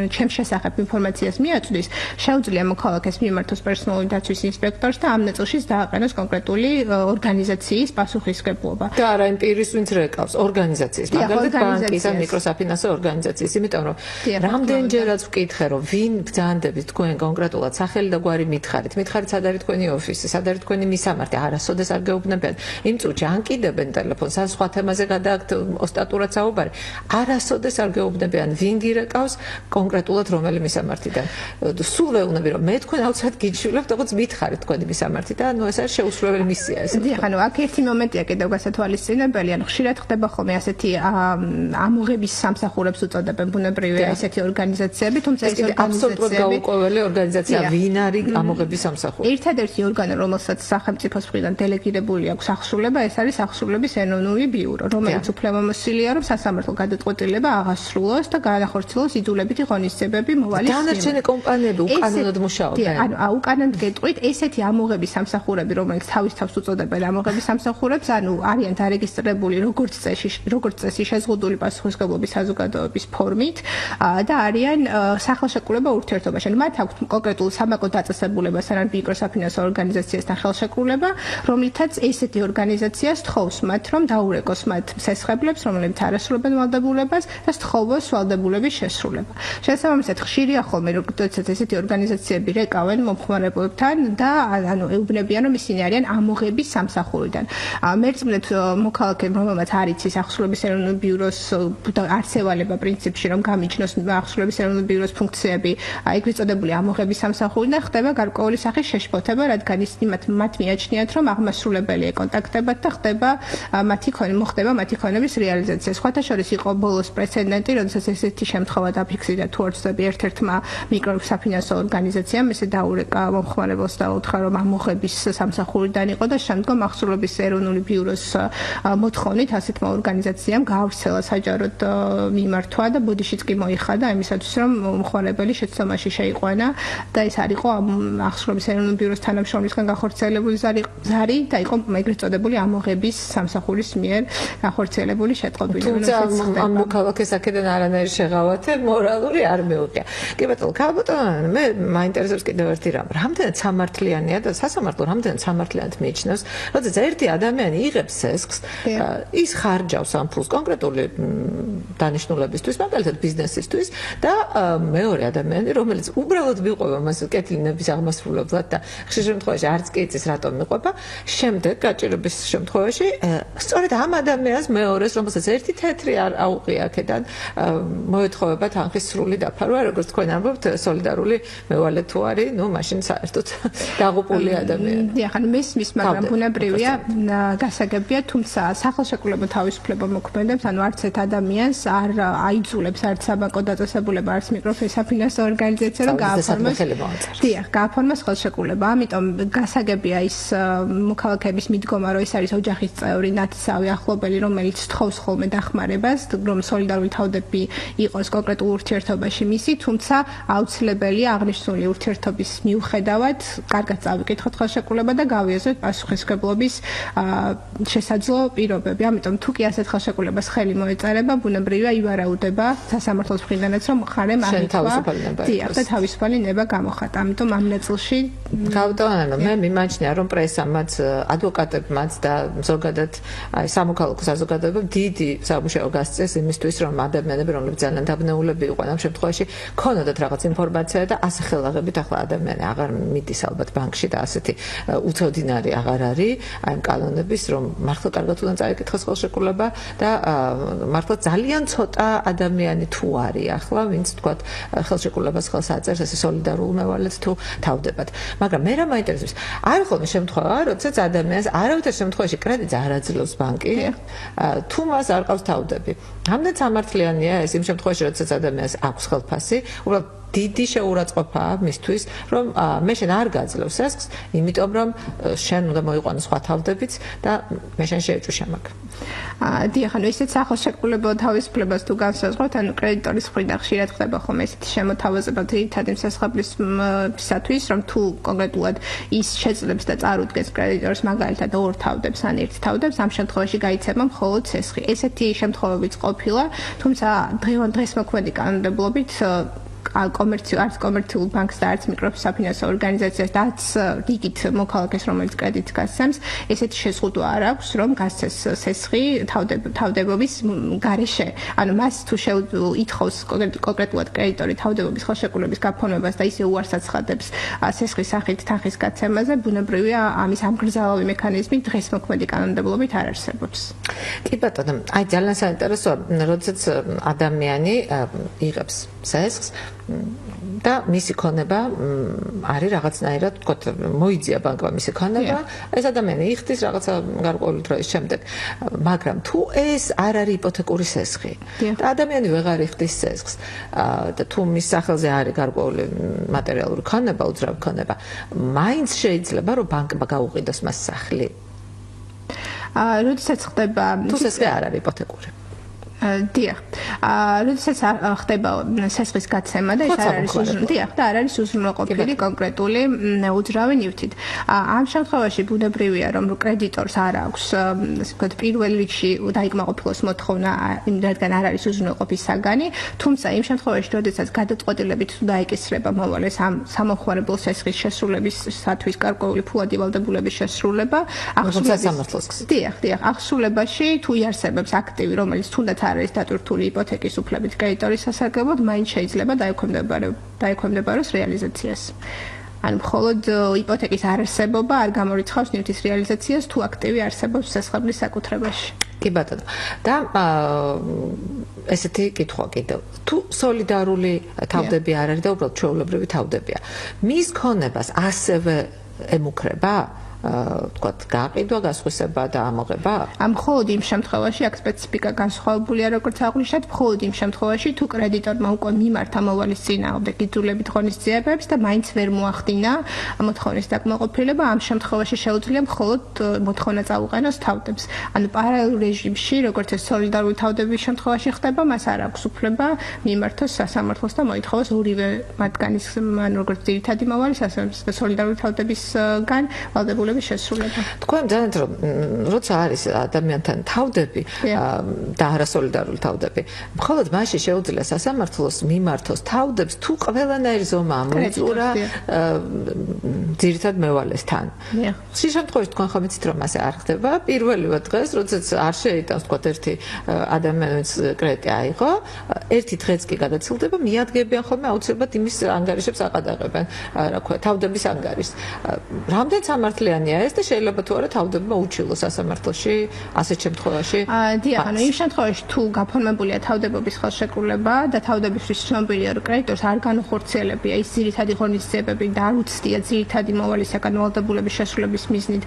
ჩემს შესახებ ინფორმაციას მიაწვდის, შეუძლია მოქალაქეს მიმართოს პერსონალური დაცვის ინსპექტორს და ამ ნაწილში დააყენოს კონკრეტული ორგანიზაციის პასუხისმგებლობა. და არა იმ პირის, ვინც რეკავს, ორგანიზაციის, მაგალითად ბანკის ან მიკროსაფინანსო ორგანიზაციის, იმიტომ რომ რამდენჯერაც ვკითხე, რომ ვინ ბრძანდებით თქვენ კონკრეტულად სახელი და გვარი მითხარით, სად არის თქვენი ოფისი, სად არის თქვენი მისამართი, არასოდეს არ გეუბნებიან. იმ წუთში ანკიდებენ ტელეფონს, ან სხვა თემაზე გადააქვთ ოსტატურად საუბარი, არასოდეს არ გეუბნებიან, ვინ გირეკავს კონკრეტულად რომელი მისამართიდან. სულ ვეუბნები, რომ მე თქვენ აუცილებლად გიჩვენებთ, როგორც მითხარით თქვენი მისამართი და ეს არის შეუსრულებელი მისია ეს. დიახ, აქ ერთი მომენტია კიდევ გასათვალისწინებელი, ხშირად ხდება ხოლმე ასეთი ამოღების სამსახურებს უწოდებენ ბუნებრივია ესეთი ორგანიზაციები, თუმცა ეს აბსოლუტურად გაურკვეველი ორგანიზაცია ვინ არის ამოღების სამსახური. ერთადერთი ორგანო, რომელსაც სახელმწიფოს მხრიდან დელეგირებული აქვს აღსრულება, ეს არის აღსრულების ეროვნული ბიურო, რომელიც უფლებამოსილია, რომ სასამართლო გადაწყვეტილება აღასრულოს და განახორციელოს იძულებითი ღონისძიებები მოვალის მიმართ. დანარჩენი კომპანიები უკანონოდ მუშაობენ. ანუ უკანონოდ გეტყვით, ესეთი ამოღების სამსახურები, რომელიც თავის თავს უწოდებენ ამოღების სამსახურებს, ანუ არიან დარეგისტრირებული როგორც წესი შეზღუდული პასუხისმგებლობის საზოგადოების ფორმით და არიან სახელშეკრულება ურთიერთობაში. მათ აქვთ კონკრეტულ საბანკო დაწესებულებასთან ან მიკროსაფინანსო ორგანიზაციასთან ხელშეკრულება, რომლითაც ესეთი ორგანიზაცია სთხოვს მათ, რომ დაურეკოს მათ სესხებლებს, რომლებიც არ ასრულებენ ვალდებულებას და სთხოვოს ვალდებულების შესრულება. შესაბამისად, ხშირია ხოლმე, როდესაც ესეთი ორგანიზაციები რეკავენ მომხმარებლებთან და ეუბნებიან, რომ ისინი არიან ამოღების სამსახურიდან. მერწმუნეთ მოქალაქემ, რომელმაც არ იცის აღსრულების ეროვნული ბიუროს არც ევალება პრინციპში, რომ გამიჩნოს აღსრულების ეროვნული ბიუროს ფუნქციები, ეგრეთ წოდებული ამოღების სამსახურიდან ხდება გარკვეული სახის შეშფოთება, რადგან ისინი მათ მიაჩნიათ, რომ აღმასრულებელი ეკონტაქტებათ და ხდება მათი ქონების რეალიზაცია. სხვათა შორის იყო ბოლოს პრეცედენტი, როდესაც ესეთი შემთხვევა დაფიქსირდა თუ არ ვცდები ერთ-ერთმა მიკროსაფინანსო ორგანიზაციამ ესე დაურეკა მომხმარებელს და უთხრა, რომ ამოღების სამსახურიდან იყო და შემდგომ აღსრულების ეროვნული ბიუროს მოთხოვნით ასეთმა ორგანიზაციამ გაავრცელა საჯაროდ მიმართვა და ბოდიშიც კი მოიხადა იმისათვის, რომ მომხმარებელი შეცდომაში შეიყვანა და ეს არ იყო აღსრულების ეროვნული ბიუროს თანამშრომლისგან გახორციელებული ზარი და იყო ეგრეთ წოდებული ამოღების სამსახურის მიერ გახორციელებული შეტყობინება. თუმცა ამ მოქალაქეს აქედან არანაირი შეღავათე მორალური არ მეუღია. კი ბატონო, ქალბატონო, მე მაინტერესებს კიდევ ერთი რამ. რამდენად სამართლიანია და სასამართლო რამდენად სამართლიანად მიიჩნევს, როდესაც ერთი ადამიანი იღებს სესხს, ის ხარჯავს ამ ფულს კონკრეტული დანიშნულებისთვის, მაგალითად ბიზნესისთვის და მეორე ადამიანი, რომელიც უბრალოდ მიყვება მას კეთილინების აღმასრულებლად და ხშირ შემთხვევაში არც კი იცის რატომ მიყვება, შემდეგ გაჭირების შემთხვევაში სწორედ ამ ადამიანს მეორეს, რომელსაც ერთი თეთრი არ აუღია აქედან, მოეთხოვება თანხის სრული დაფარვა, როგორც თქვენ ამბობთ, სოლიდარული მევალე თუ არის, მაშინ საერთოდ დაღუპული ადამიანი. დიახ, მისმის, მაგრამ ბუნებრივია გასაგებია კრიტერიებია, თუმცა სახელშეკრულებო თავისუფლება მოქმედებს, ანუ არც ერთ ადამიანს არ აიძულებს არც საბანკო დაწესებულება, არც მიკროფინანსური საფინანსო ორგანიზაცია, რომ გააფორმოს ხელშეკრულება. ამიტომ გასაგებია ის მოქალაქეების მიდგომა, რომ ეს არის ოჯახის წევრი, ნათესავი, ახლობელი, რომელიც თხოვს ხოლმე დახმარებას, რომ სოლიდარული თავდები იყოს კონკრეტულ ურთიერთობაში მისი, თუმცა აუცილებელია აღნიშნული ურთიერთობის მიუხედავად კარგად წავიკითხოთ ხელშეკრულება და გავიაზროთ პასუხისმგებლობის შესაძლო პირობები. ამიტომ თუ კი ასეთ ხელშეკრულებას ხელი მოეწერება, ბუნებრივია ივარაუდება სასამართლოს მხრიდანაც, რომ მხარემ აღიქვა და თავისუფალი ნება გამოხატა. ამიტომ ამ ნაწილში გავუტოვანო, მე მიმაჩნია, რომ პრესამაც, ადვოკატებმაც და ზოგადად სამოქალაქო საზოგადოებამ დიდი სამუშაო გასწეს იმისთვის, რომ ადამიანები, რომლებიც ძალიან დაბნეულები იყვნენ ამ შემთხვევაში, ქონოდათ რაღაც ინფორმაცია და ასე ხელაღებით ახლა ადამიანი აღარ მიდის ალბათ ბანკში და ასეთი უცოდინარი აღარ არის აი კანონების, რომ მართლა კარგად უნდა წაიკითხოს ხელშეკრულება და მართლა ძალიან ცოტა ადამიანი თუ არის ახლა, ვინც თქვათ ხელშეკრულებას ხელს აწერს ესე სოლიდარულ მევალედ თუ თავდებათ. მაგრამ მე რა მაინტერესებს, არ ხოლმე შემთხვევა, როდესაც ადამიანს არავითარ შემთხვევაში კრედიტს არ აძლევს ბანკი, თუ მას არ ყავს თავდები. ამდენ სამართლიანია ეს იმ შემთხვევაში, როდესაც ადამიანს აქვს ხელფასი, უბრალოდ დიდი შეურაცხყოფაა მისთვის, რომ მე შენ არ გაძლევ სესხს, იმიტომ რომ შენ უნდა მოიყვანო სხვა თავდებიც და მე შენ შეეჭვიშა მაგ. დიახ, ანუ ისეთ სახელშეკრულებო თავისუფლებას თუ განსაზღვრავთ, ანუ კრედიტორის მხრიდან ხშირად ხდება ხოლმე ესეთი შემოთავაზება ძირითადი მსახლებისათვის, რომ თუ კონკრეტულად ის შეძლებს და წარუდგენს კრედიტორს მაგალითად ორ თავდებს ან ერთ თავდებს, ამ შემთხვევაში გაიცემა მხოლოდ სესხი. ესეთი შემთხვევებიც ყოფილა, თუმცა დღეს მოქმედი კანონმდებლობით არც კომერციულ ბანკს და არც მიკროფინანსო ორგანიზაციას და არც რიგით მოქალაქეს, რომელიც კრედიტს გასცემს, ესეთი შეზღუდვა არ აქვს, რომ გასცეს სესხი თავდებობის გარეშე. ანუ მას თუ ითხოვს კონკრეტულად კრედიტორი თავდებობის ხელშეკრულების გაფორმებას და ისე უარს აცხადებს სესხის სახით თანხის გაცემაზე, ბუნებრივია ამის ამგრძელავი მექანიზმი დღეს მოქმედი კანონმდებლობით არ არსებობს. კი ბატონო, აი ძალიან საინტერესოა, როდესაც ადამიანი იღებს სესხს და მისი ქონება არის რაღაცნაირად, თქოთ, მოიძია ბანკმა მისი ქონება, ეს ადამიანი იხდის რაღაცა გარკვეული დროის შემდეგ. მაგრამ თუ ეს არ არის იპოთეკური სესხი და ადამიანი ვეღარ იხდის სესხს და თუ მის სახელზე არის გარკვეული მატერიალური ქონება, უძრავი ქონება, მაინც შეიძლება რომ ბანკმა გაუყიდოს მას სახლი. როდესაც ხდება თუ სესხი არ არის იპოთეკური. დიახ. როდესაც ხდება სესხის გაცემა და ეს არ არის უზრუნველყოფილი კონკრეტული უძრავი ნივთით. ამ შემთხვევაში ბუნებრივია, რომ კრედიტორს არ აქვს, ასე ვთქვათ, პირველ რიგში დაიკმაყოფილოს მოთხოვნა, რადგან არ არის უზრუნველყოფის საგანი, თუმცა იმ შემთხვევაში, როდესაც გადაწყვეტილებით თუ დაეკისრება მოვალეს ამ სამოხმარებელ სესხის შესრულებისათვის გარკვეული ფულადი ვალდებულების შესრულება, ახსულებაში თუ იარსებებს აქტივი, რომელიც თუნდაც არის დატვირთული იპოთეკის უფლებით კრედიტორის სასარგებლოდ, მაინც შეიძლება დაექვემდებაროს რეალიზაციას. ანუ მხოლოდ იპოთეკის არარსებობა არ გამორიცხავს ნივთის რეალიზაციას, თუ აქტივი არსებობს სესხებლის საკუთრებაში. კი ბატონო. და ესეთი კითხვა კიდევ. თუ სოლიდარული თავდები არ არის და უბრალოდ ჩვეულებრივი თავდებია, მის ქონებას ასევე ემუქრება? თქვათ, გაყიდვა, გასხვისება და ამოღება? მხოლოდ იმ შემთხვევაში აქ სპეციფიკა განსხვავებულია, როგორც აღვნიშნეთ, მხოლოდ იმ შემთხვევაში, თუ კრედიტორმა უკვე მიმართა მოვალის წინააღმდეგ იძულებით ღონისძიებებს და მაინც ვერ მოახდინა მოთხოვნის დაკმაყოფილება, ამ შემთხვევაში შეუძლია მხოლოდ მოთხოვნა წაუყენოს თავდებს. ანუ პარალელურ რეჟიმში, როგორც ეს სოლიდარული თავდების შემთხვევაში ხდება, მას არ აქვს უფლება მიმართოს სასამართლოს და მოითხოვოს ორივე მათგანის, ანუ როგორც ძირითადი მოვალის, ასევე სოლიდარული თავდებისგან ვალდებულების შესრულება. თქვენ ძალიან რომ როცა არის ადამიანთან თავდები და არასოლიდარული თავდები, მხოლოდ მაშინ შეუძლია სასამართლოს მიმართოს თავდებს, თუ ყველანაირი ზომა მოიწურა ძირითად მევალესთან. შე შემთხვევაში თქვენ ხომ იცით რომ ასე არ ხდება. პირველივე დღეს, როდესაც არ შეიტანს თქვათ ერთი ადამიანის კრედიტი აიღო, ერთი დღეც კი გადაცილდება, მიადგებიან ხოლმე აუცილებლად იმის ანგარიშებს აყადაღებენ, რა ქვია, თავდების ანგარიშს. რამდენ სამართლიანი ადამიანია ეს და შეიძლება თუ არა თავდებმა უჩილოს სასამართლოში ასეთ შემთხვევაში. დიახ, იმ შემთხვევაში თუ გაფორმებულია თავდებობის ხელშეკრულება და თავდებისთვის ცნობილია რომ კრედიტორს არ განუხორციელებია ის ძირითადი ღონისძიებები და არ უცდია ძირითადი მოვალის საკანონმდებლობის შესრულების მიზნით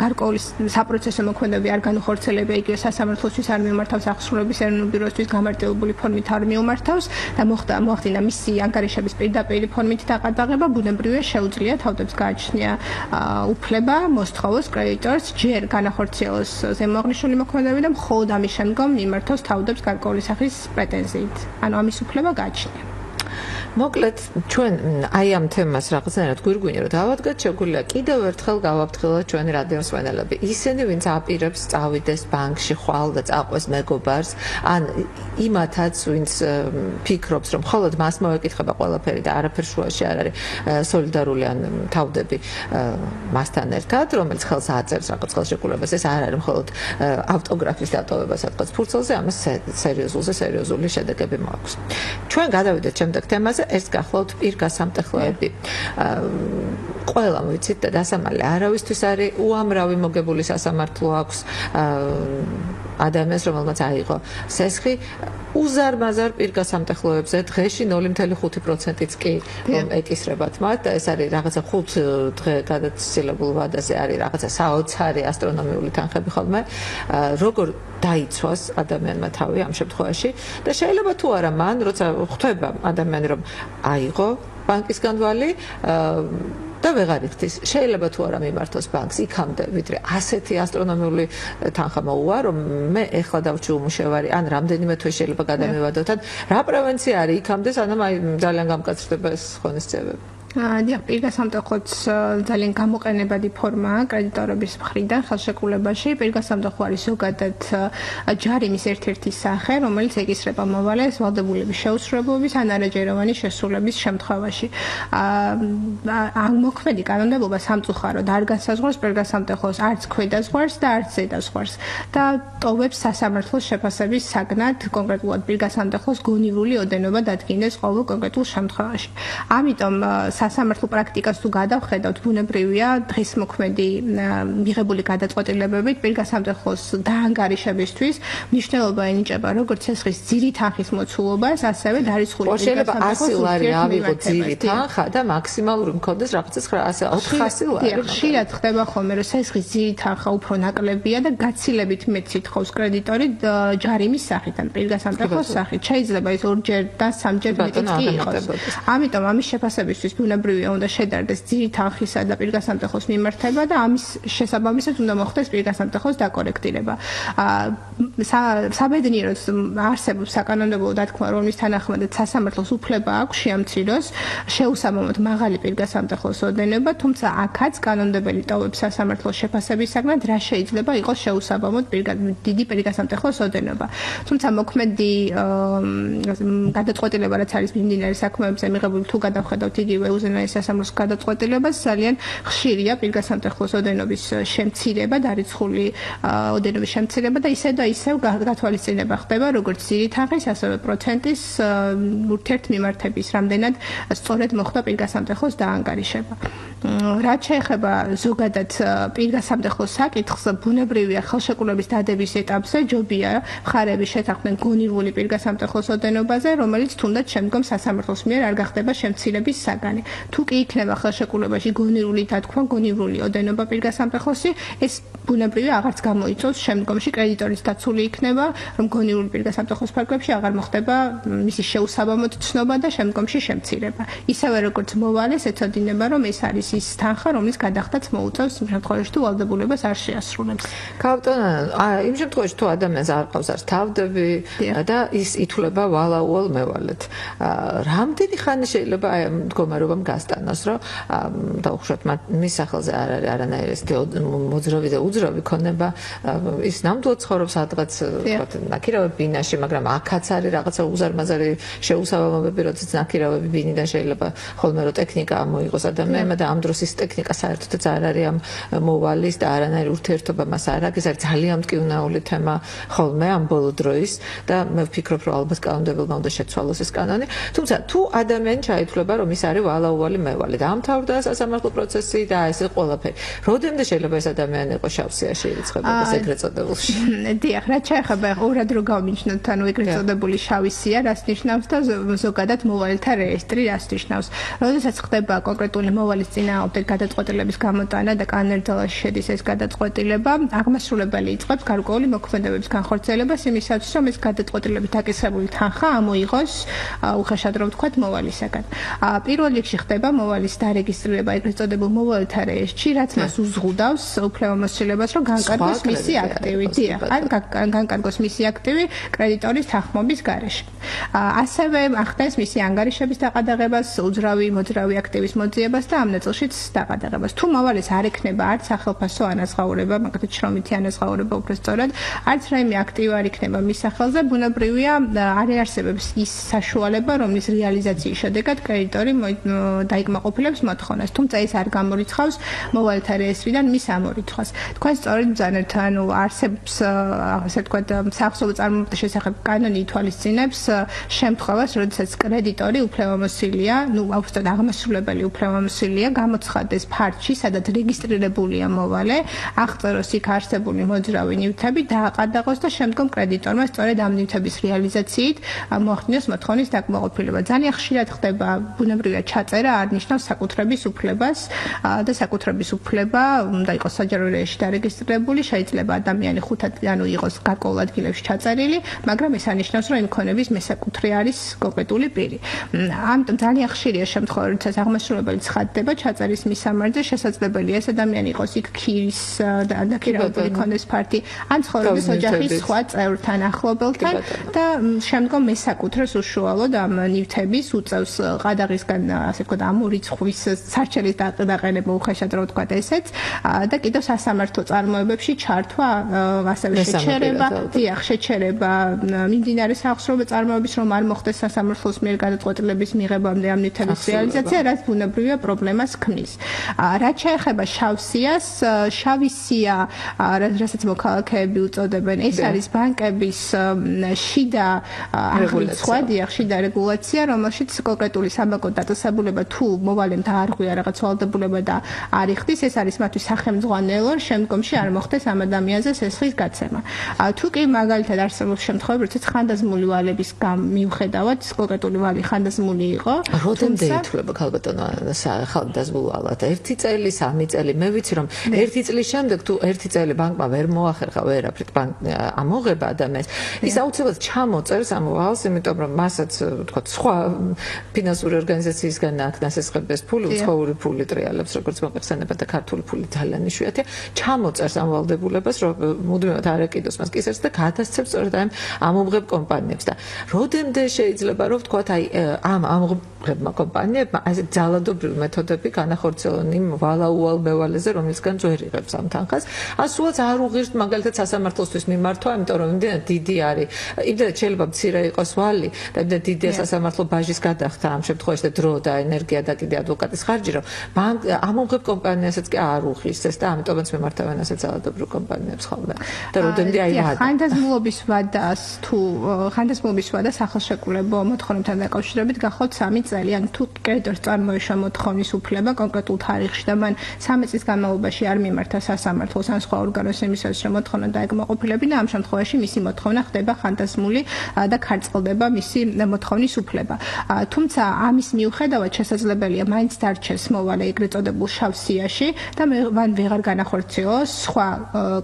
გარკვეული საპროცესო მოქმედებები არ განუხორციელებია იგივე სასამართლოსთვის არ მიმართავს აღსრულების ეროვნული ბიუროსთვის გამარტივებული ფორმით არ მიუმართავს და მოახდინა მისი ანგარიშების პირდაპირ ფორმით დაყადაღება ბუნებრივია შეუძლია თავდებს გააჩნია უფლება მოსთხოვოს კრედიტორს ჯერ განახორციელოს ზემოაღნიშნული მოქმედებები და მხოლოდ ამის შემდგომ მიმართოს თავდებს გარკვეული სახის პრეტენზიით. ანუ ამის უფლება გააჩნია. მოკლედ ჩვენ აი ამ თემას რაღაცნაირად გვირგვინი რომ დავადგათ შეგვიძლია კიდევ ერთხელ გავაფრთხილოთ ჩვენი რადიომსმენელები ისინი ვინც აპირებს წავიდეს ბანკში ხვალ და წაყვეს მეგობარს ან იმათაც ვინც ფიქრობს რომ მხოლოდ მას მოეკითხება ყველაფერი და არაფერ შუაში არ არის სოლიდარული ან თავდები მასთან ერთად რომელიც ხელს აწერს რაღაც ხელშეკრულებას ეს არ არის მხოლოდ ავტოგრაფის დატოვება სადღაც ფურცელზე ამას სერიოზული შედეგები მაქვს ჩვენ გადავიდეთ შემდეგ თემაზე ეს გახლავთ პირგასამტეხლოები. ყველამ ვიცით და დასამალე არავისთვის არის უამრავი მოგებული სასამართლო აქვს ადამიანს რომელმაც აიღო სესხი უზარმაზარ პირგასამტეხლოებზე დღეში 0.5%-იც კი ეკისრებათ მათ და ეს არის რაღაცა 5 დღე გადაწილებულ ვადაზე არის რაღაცა საოცარი ასტრონომიული თანხები ხოლმე როგორ დაიცვას ადამიანმა თავი ამ შემთხვევაში და შეიძლება თუ არა მან როცა ხვდება ადამიანი რომ აიღო ბანკისგან ვალი და ვეღარ იხდის შეიძლება თუ არა მიმართოს ბანკს იქამდე ვიდრე ასეთი ასტრონომიული თანხა მოუვა რომ მე ეხლა დავჭი უმუშევარი ან რამდენიმე თვე შეიძლება გადამევადოთ ან რა პრევენცია არის იქამდე სანამ აი ძალიან გამკაცრდება ეს ღონისძიებები დიახ, პირგასამტეხლოც ძალიან გამოყენებადი ფორმაა კრედიტორების მხრიდან ხელშეკრულებაში. პირგასამტეხლო არის ზოგადად ჯარიმის ერთ-ერთი სახე, რომელიც ეკისრება მოვალეს ვალდებულების შეუსრულებლობის ან არაჯეროვანი შესრულების შემთხვევაში. ამ მოქმედი კანონმდებლობა სამწუხაროდ არ განსაზღვრავს პირგასამტეხლოს არც ქვედა ზღვარს და არც ზედა ზღვარს და ტოვებს სასამართლოს შეფასების საგნად კონკრეტულად პირგასამტეხლოს გონივრული ოდენობა დადგინდეს ყოველ კონკრეტულ შემთხვევაში. ამიტომ სასამართლო პრაქტიკას თუ გადავხედავთ, ბუნებრივია დღის მოქმედი მიღებული გადაწყვეტილებებით პირგასამტეხლოს დაანგარიშებისთვის მნიშვნელობა ენიჭება როგორც სესხის ძირი თანხის მოცულობას, ასევე დარიცხული პირგასამტეხლოს 100 ლარი ავიღო ძირი თანხა და მაქსიმალური მქონდეს რაღაცა 400 ლარი. ხშირად ხდება ხოლმე, რომ სესხის ძირი თანხა უფრო ნაკლებია და გაცილებით მეტს ითხოვს კრედიტორი ჯარიმის სახით ან პირგასამტეხლოს სახით. შეიძლება ის ორჯერ და სამჯერ მეტიც კი იყოს. ამიტომ ამის შეფასებისთვის ბუნებრივია უნდა შედარდეს ძირი თანხისა და პირგასამტეხლოს მიმართება და ამის შესაბამისად უნდა მოხდეს პირგასამტეხლოს დაკორექტირება. საბედნიეროდ არსებობს საკანონმდებლო დათქმა, რომლის თანახმადაც სასამართლოს უფლება აქვს შეამციროს შეუსაბამოდ მაღალი პირგასამტეხლოს ოდენობა, თუმცა აქაც კანონმდებელი ტოვებს სასამართლოს შეფასების საგნად, რა შეიძლება იყოს შეუსაბამოდ დიდი პირგასამტეხლოს ოდენობა. თუმცა მოქმედი გადაწყვეტილება რაც არის მიმდინარე საქმეებზე მიღებული თუ გადავხედავთ იგივე უზენაეს სასამართლოს გადაწყვეტილებას ძალიან ხშირია პირგასამტეხლოს ოდენობის შემცირება, დარიცხული ოდენობის შემცირება და ისევ და ისევ გათვალისწინება ხდება როგორც ძირი თანხის, ასევე პროცენტის ურთიერთმიმართების, რამდენად სწორედ მოხდა პირგასამტეხლოს დაანგარიშება. რაც შეეხება ზოგადად პირგასამტეხლოს საკითხს, ბუნებრივია ხელშეკრულების დადების ეტაპზე ჯობია მხარეები შეთანხმდნენ გონივრული პირგასამტეხლოს ოდენობაზე, რომელიც თუნდაც შემდგომ სასამართლოს მიერ არ გახდება შემცირების საგანი. თუ კი იქნება ხელშეკრულებაში გონივრული დათქმა, გონივრული ოდენობა პირგასამტეხლოსი, ეს ბუნებრივია აღარც გამოიწვევს შემდგომში კრედიტორის დაცული იქნება, რომ გონივრული პირგასამტეხლოს ფარგლებში აღარ მოხდება მისი შეუსაბამოდ ცნობა და შემდგომში შემცირება. ისევე როგორც მოვალეს ეცოდინება, რომ ეს არის ის თანხა, რომლის გადახდაც მოუწევს იმ შემთხვევაში თუ ვალდებულებას არ შეასრულებს. კაპიტანო, იმ შემთხვევაში თუ ადამიანს არ ყავს არც თავდები და ის ითვლება ვალაუალ მევალეთ. რამდენი ხანი შეიძლება აი ამ მდგომარეობამ გასტანოს, რომ დაუხშოთ მის სახელზე არ არის არანაირი მოძრავი და უძრავი ქონება, ის ნამდვილად ცხოვრობს სადღაც ნაკირავებ ბინაში, მაგრამ აქაც არის რაღაცა უზარმაზარი შეუსაბამობები, როდესაც ნაკირავები ბინიდან შეიძლება ხოლმე რომ ტექნიკა ამოიღოს ადამიანმა და ამ ამ დროს ის ტექნიკა საერთოდაც არ არის ამ მოვალის და არანაირი ურთიერთობა მას არ აქვს. ეს არის ძალიან მტკივნეული თემა ხოლმე ამ ბოლო დროის და მე ვფიქრობ, რომ ალბათ კანონმდებელმა უნდა შეცვალოს ეს კანონი. თუმცა თუ ადამიანი ჩაითვლება, რომ ის არის ვალაუვალი მევალი და ამთავრდა სასამართლო პროცესი და ეს ყველაფერი, როდემდე შეიძლება ეს ადამიანი იყოს შავსიაში ირიცხებოდეს ეგრეთ წოდებულში? დიახ, რაც შეეხება ორად რო გავმიჩნოთ, ანუ ეგრეთ წოდებული შავი სია, რას ნიშნავს და ზოგადად მოვალეთა რეესტრი რას ნიშნავს. როდესაც ხდება კონკრეტული მოვალის წინააღმდეგ გადაწყვეტილების გამოტანა და კანონმდებლობაში შედის ეს გადაწყვეტილება, აღმასრულებელი იწყებს გარკვეული მოქმედებების განხორციელებას იმისათვის, რომ ეს გადაწყვეტილებით დაკისრებული თანხა ამოიღოს უხეშად რომ ვთქვათ მოვალისაგან. პირველ რიგში ხდება მოვალის დარეგისტრირება ეგრეთ წოდებულ მოვალეთა რეესტრში, რაც მას უზღუდავს უფლებამოსილებას, რომ განკარგოს მისი აქტივი, დიახ, ან განკარგოს მისი აქტივი კრედიტორის თანხმობის გარეშე. ასევე ახდენს მისი ანგარიშების დაყადაღებას, უძრავი მოძრავი აქტივის მოძიებას და ამ ნაწილშიც დაყადაღებას. თუ მოვალეს არ ექნება არც სახელფასო ანაზღაურება, მაგალითად შრომითი ანაზღაურება უფრო სწორად, არც რაიმე აქტივი არ იქნება მის სახელზე, ბუნებრივია არ არსებობს ის საშუალება, რომლის რეალიზაციის შედეგად კრედიტორი დაიკმაყოფილებს მოთხოვნას. თუმცა ეს არ გამორიცხავს მოვალეთა რეესტრიდან მის ამორიცხვას. თქვენ სწორედ ბრძანებთ, ანუ არსებობს ასე ვთქვათ საახსოვო წარმოებთა შესახებ კანონი ითვალისწინებს შემთხვევას, როდესაც კრედიტორი უფლებამოსილია, უბრალოდ აღმასრულებელი უფლებამოსილია, გამოცხადდეს ფარდში, სადაც რეგისტრირებულია მოვალე, აღწეროს იქ არსებული მოძრავი ნივთები, დააყადაღოს და შემდგომ კრედიტორმა სწორედ ამ ნივთების რეალიზაციით მოახდინოს მოთხოვნის დაკმაყოფილება. ძალიან ხშირად ხდება ბუნებრივია ჩაწერა არ ნიშნავს საკუთრების უფლებას და საკუთრების უფლება უნდა იყოს საჯარო რეესტრში დარეგისტრირებული, შეიძლება ადამიანი ხუთად ანუ იყოს გარკვეულ ადგილებში ჩაწერილი, მაგრამ ეს ანიშნავს, რომ იმ ქონების მესაკუთრე არის კონკრეტული პირი. ამიტომ ძალიან ხშირია შემთხვევა, როდესაც აღმასრულებელი ცხადდება ჩაწერის მისამართზე, შესაძლებელია ეს ადამიანი იყოს იქ ქირის და დაქირავებული ქონდეს ფართი, ან ცხოვრების ოჯახის სხვა წევრთან, ახლობელთან და შემდგომ მესაკუთრეს უშუალოდ ამ ნივთების უწევს ყადაღისგან, ასე ვთქვათ, ამორიცხვის სარჩელის დაყენება უხეშად რო ვთქვათ ესეც და კიდევ სასამართლო წარმოებებში ჩართვა ასევე შეჩერება, დიახ, შეჩერება მიმდინარე საახსრობო წარმოების რომ არ მოხდეს სასამართლოს მიერ გადაწყვეტილების მიღებამდე ამ ნივთების რეალიზაცია, რაც ბუნებრივია პრობლემას ქმნის. რაც შეეხება შავსიას, შავი სია, რასაც მოქალაქეები უწოდებენ, ეს არის ბანკების შიდა აღრიცხვა, დიახ, შიდა რეგულაცია, რომელშიც კონკრეტული საბანკო დაწესებულება თუ მოვალემ დაარღვია რაღაც ვალდებულება და არ იხდის, ეს არის მათთვის სახელმძღვანელო, შემდგომში არ მოხდეს ამ ადამიანზე სესხის გაცემა. თუ კი მაგალითად არსებობს შემთხვევები, როდესაც ხანდაზმული ვალების მიუხედავად კონკრეტული ვალი ხანდაზმული იყო, როდემდე ითვლება ქალბატონო ხანდაზმულ ვალად? 1 წელი, 3 წელი, მე ვიცი რომ 1 წლის შემდეგ თუ 1 წელი ბანკმა ვერ მოახერხა ვერაფრით ამოღება ადამიანს, ის აუცილებლად ჩამოწერს ამ ვალს, იმიტომ რომ მასაც ვთქვათ სხვა ფინანსური ორგანიზაციისგან აქ დასესხების ფული, უცხოური ფული ტრიალებს, როგორც მოიხსენება და ქართული ფული ძალიან იშვიათია, ჩამოწერს ამ ვალდებულებას, რომ მუდმივად არ ეკიდოს მას კისერს და გადასცემს სწორედ ამ ამომღებ კომპანიებს და როდემდე შეიძლება რომ ვთქვათ აი ამ ამომღებმა კომპანიებმა ასე ძალადობრივი მეთოდები განახორციელონ იმ ვალაუვალ მევალეზე, რომლისგან ძვერ იღებს ამ თანხას, ან სულაც არ უღირს მაგალითად სასამართლოსთვის მიმართვა, იმიტომ რომ იმდენად დიდი არის, იმდენად შეიძლება მცირე იყოს ვალი და იმდენად დიდია სასამართლო ბაჟის გადახდა ამ შემთხვევაში და დრო და ენერგია და კიდე ადვოკატის ხარჯი, რომ ამომღებ კომპანიასაც კი არ უღირს ეს და ამიტომაც მიმართავენ ასე ძალადობრივ კომპანიებს ხოლმე. და როდემდე აი ხანდაზმულობის ვადას თუ ხანდაზმულობის ვადა სახელშეკრულებო მოთხოვნებთან დაკავშირებით გახლავთ 3 წელი, ან თუ კრედიტორს წარმოიშვა მოთხოვნის უფლება კონკრეტულ თარიღში და მან 3 წლის განმავლობაში არ მიმართა სასამართლოს ან სხვა ორგანოს იმისათვის, რომ მოთხოვნა დაეკმაყოფილებინა, ამ შემთხვევაში მისი მოთხოვნა ხდება ხანდაზმული და ქარწყლდება მისი მოთხოვნის უფლება. თუმცა ამის მიუხედავად შესაძლებელია მაინც დარჩეს მოვალე ეგრეთ წოდებულ შავ სიაში და მან ვეღარ განახორციელოს სხვა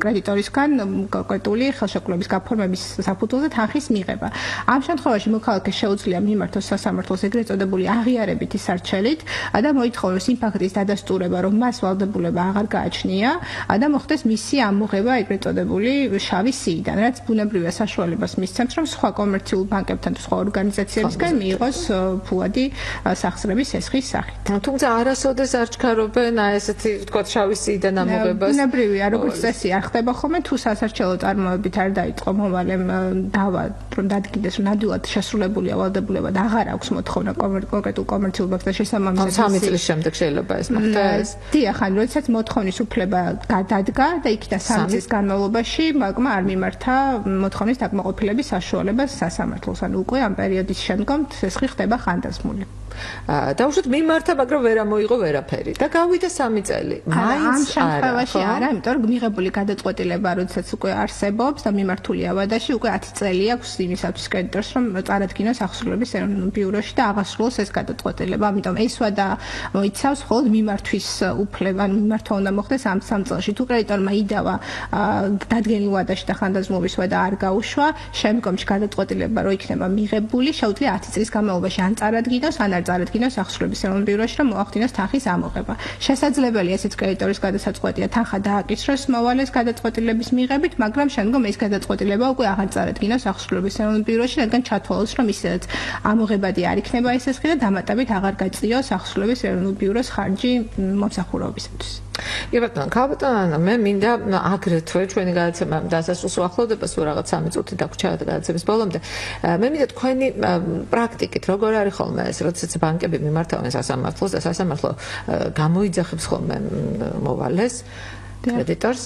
კრედიტორისგან კონკრეტული ხელშეკრულების გაფორმების საფუძველზე თანხის მიღება. ამ შემთხვევაში მოქალაქეს შეუძლია მიმართოს სასამართლოს ეგრეთ წოდებული აღიარებითი სარჩელით და მოითხოვოს იმ ფაქტის დადასტურება, რომ მას ვალდებულება აღარ გააჩნია და მოხდეს მისი ამოღება ეგრეთ წოდებული შავი სიიდან, რაც ბუნებრივია საშუალებას მისცემს, რომ სხვა კომერციულ ბანკებთან თუ სხვა ორგანიზაციებისგან მიიღოს ფუადი სახსრების სესხის სახით. თუმცა არასოდეს არ ჩქარობენ აი ესეთი ვთქვათ შავი სიიდან ამოღებას. ბუნებრივია, როგორც წესი არ ხდება ხოლმე, თუ სასარჩელო წარმოებით არ დაიწყო მოვალემ დავა, რომ დადგინდეს, რომ ნამდვილად შესრულებულია ვალდებულება და აღარ აქვს მოთხოვნა კონკრეტულ კომერციულ ბანკს და შესაბამისად 3 წლის შემდეგ შეიძლება ეს მოხდეს? დიახ, ან როდესაც მოთხოვნის უფლება გადადგა და იქიდან 3 წლის განმავლობაში მაგმა არ მიმართა მოთხოვნის დაკმაყოფილების საშუალებას სასამართლოს. ანუ უკვე ამ პერიოდის შემდგომ ეს ხდება ხანდაზმული. დაუშვათ მიმართა, მაგრამ ვერ ამოიღო ვერაფერი და გავიდა 3 წელი. ამ შემთხვევაში არა, იმიტომ რომ მიღებული გადაწყვეტილება, როდესაც უკვე არსებობს და მიმართულია ვადაში, უკვე 10 წელი აქვს იმისათვის კრედიტორს, რომ წარადგინოს ახსოვების ეროვნულ ბიუროში და აღასრულოს ეს გადაწყვეტილება. ამიტომ ეს ვადა მოიცავს მხოლოდ მიმართვის უფლება, ანუ მიმართვა უნდა მოხდეს ამ 3 წელში. თუ კრედიტორმა იდავა დადგენილ ვადაში და ხანდაზმულობის ვადა არ გაუშვა, შემდგომში გადაწყვეტილება რო იქნება მიღებული, შეუძლია 10 წლის განმავლობაში ან წარადგინოს, ან არ წარადგინოს ახსოვების ეროვნულ ბიუროში, რომ მოახდინოს თანხის ამოღება. შესაძლებელია ესეც კრედიტორის გადასაწყვეტია თანხა დააკისროს მოვალეს გადაწყვეტილების მიღებით, მაგრამ შემდგომ ეს გადაწყვეტილება უკვე აღარ წარადგინოს ახსოვების ეროვნულ ბიუროში, რადგან ჩათვალოს, რომ ისედაც ამოღებადი არ იქნება ეს ესხი და დამატებით აღარ გაწიოს ახსოვების ეროვნულ ბიუროს ხარჯი მომსახურებისათვის. კი ბატონო, ქალბატონო, მე მინდა აგრეთვე ჩვენი გადაცემა დასასრულს უახლოვდება, სულ რაღაც 3 წუთი დაგვრჩა გადაცემის ბოლომდე. მე მინდა თქვენი პრაქტიკით როგორ არის ხოლმე ეს, როდესაც ბანკები მიმართავენ სასამართლოს და სასამართლო გამოიძახებს ხოლმე მოვალეს კრედიტორს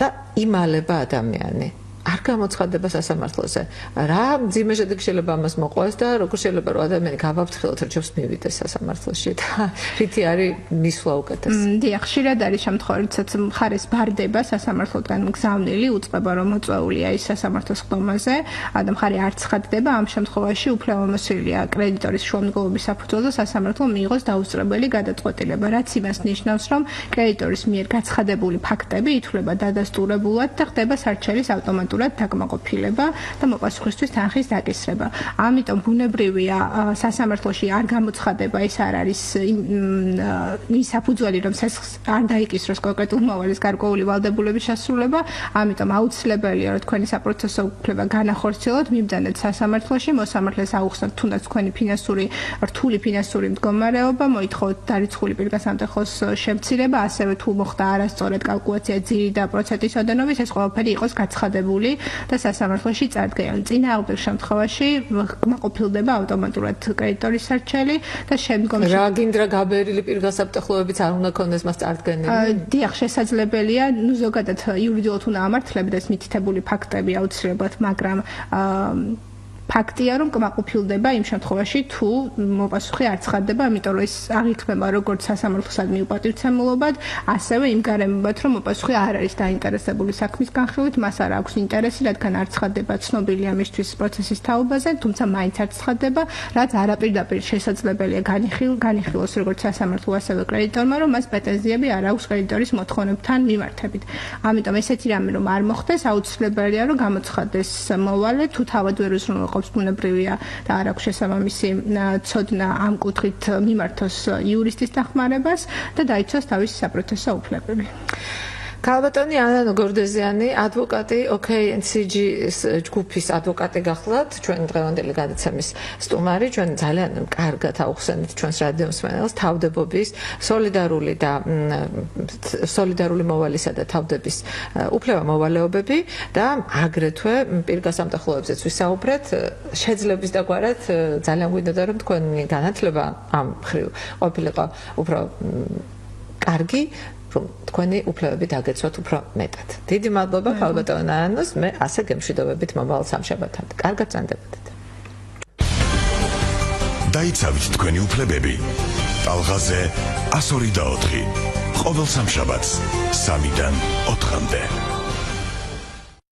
და იმალება ადამიანი. არ გამოცხადდება სასამართლოზე. რა მძიმე შედეგი შეიძლება ამას მოყვეს და როგორ შეიძლება რომ ადამიანი გავაფრთხილოთ, რომ ჯობს მივიდეს სასამართლოში და რითი არის მისვლა უკეთესი. დიახ, ხშირად არის შემთხვევა, როდესაც მხარეს ბარდება სასამართლოდან მგზავნილი, უწყება რომ მოწვეულია ის სასამართლოს ხდომაზე, და მხარე არ ცხადდება, ამ შემთხვევაში უფლებამოსილია კრედიტორის შუამდგომობის საფუძველზე სასამართლო მიიღოს დაუსწრებელი გადაწყვეტილება, რაც იმას ნიშნავს, რომ კრედიტორის მიერ გაცხადებული ფაქტები ითვლება დადასტურებულად და ხდება სარჩელის ავტომატურად დაკმაყოფილება და მოპასუხისთვის თანხის დაკისრება. ამიტომ ბუნებრივია სასამართლოში არ გამოცხადება, ეს არ არის ის საფუძველი, რომ სესხს არ დაიკისროს კონკრეტულ მოვალეს გარკვეული ვალდებულების შესრულება, ამიტომ აუცილებელია, რომ თქვენი საპროცესო უფლება განახორციელოთ, მიბრძანეთ სასამართლოში, მოსამართლეს აუხსნათ თუნდაც თქვენი რთული ფინანსური მდგომარეობა, მოითხოვოთ დარიცხული პირგასამტეხოს შემცირება, ასევე თუ მოხდა არასწორად კალკულაცია ძირი და პროცენტის ოდენობის, ეს ყველაფერი იყოს გაცხადებული და სასამართლოში წარდგენილი. წინააღმდეგ შემთხვევაში კმაყოფილდება ავტომატურად კრედიტორის სარჩელი და შემდგომში რა გინდრა გაბერილი პირგასამტეხლოებიც არ უნდა ქონდეს მას წარდგენილი? დიახ, შესაძლებელია, ზოგადად იურიდიულად უნდა ამართლებდეს მითითებული ფაქტები აუცილებლად, მაგრამ ფაქტია, რომ კმაყოფილდება იმ შემთხვევაში, თუ მოპასუხი არ ცხადდება, ამიტომ რომ ეს აღიქმება როგორც სასამართლოსადმი უპატივცემულობად, ასევე იმ გარემოებად, რომ მოპასუხი არ არის დაინტერესებული საქმის განხილვით, მას არ აქვს ინტერესი, რადგან არ ცხადდება ცნობილია მისთვის პროცესის თაობაზე, თუმცა მაინც არ ცხადდება, რაც არაპირდაპირ შესაძლებელია განიხილოს როგორც სასამართლო, ასევე კრედიტორმა, რომ მას პრეტენზიები არ აქვს კრედიტორის მოთხოვნებთან მიმართებით. ამიტომ ესეთი რამე რომ არ მოხდეს, აუცილებელია, რომ გამოცხადდეს მოვალე, თუ თავად ვერ უზრუნველყოფს ბუნებრივია და არ აქვს შესაბამისი ცოდნა ამ კუთხით მიმართოს იურისტის დახმარებას და დაიცვას თავისი საპროცესო უფლებები. ქალბატონი ანანო გორდეზიანი, ადვოკატი OK&CG ჯგუფის ადვოკატი გახლავთ, ჩვენ დღევანდელი გადაცემის სტუმარი, ჩვენ ძალიან კარგად აუხსენეთ ჩვენს რადიო მსმენელს თავდებობის, სოლიდარული მოვალისა და თავდების უფლება მოვალეობები და აგრეთვე პირგასამტეხლოებზეც ვისაუბრეთ. შეძლების დაგვარად ძალიან გვინდოდა რომ თქვენი განათლება ამ მხრივ ყოფილიყო უფრო კარგი, თქვენი უფლებები დაგეცვათ უფრო მეტად. დიდი მადლობა ქალბატონ ანანოს, მე ასე გემშვიდობებით მომავალ სამშაბათამდე. კარგად ბრძანდებოდეთ. დაიცავით თქვენი უფლებები. ტალღაზე 102 და 4. ყოველ სამშაბათს 3-დან 4-მდე.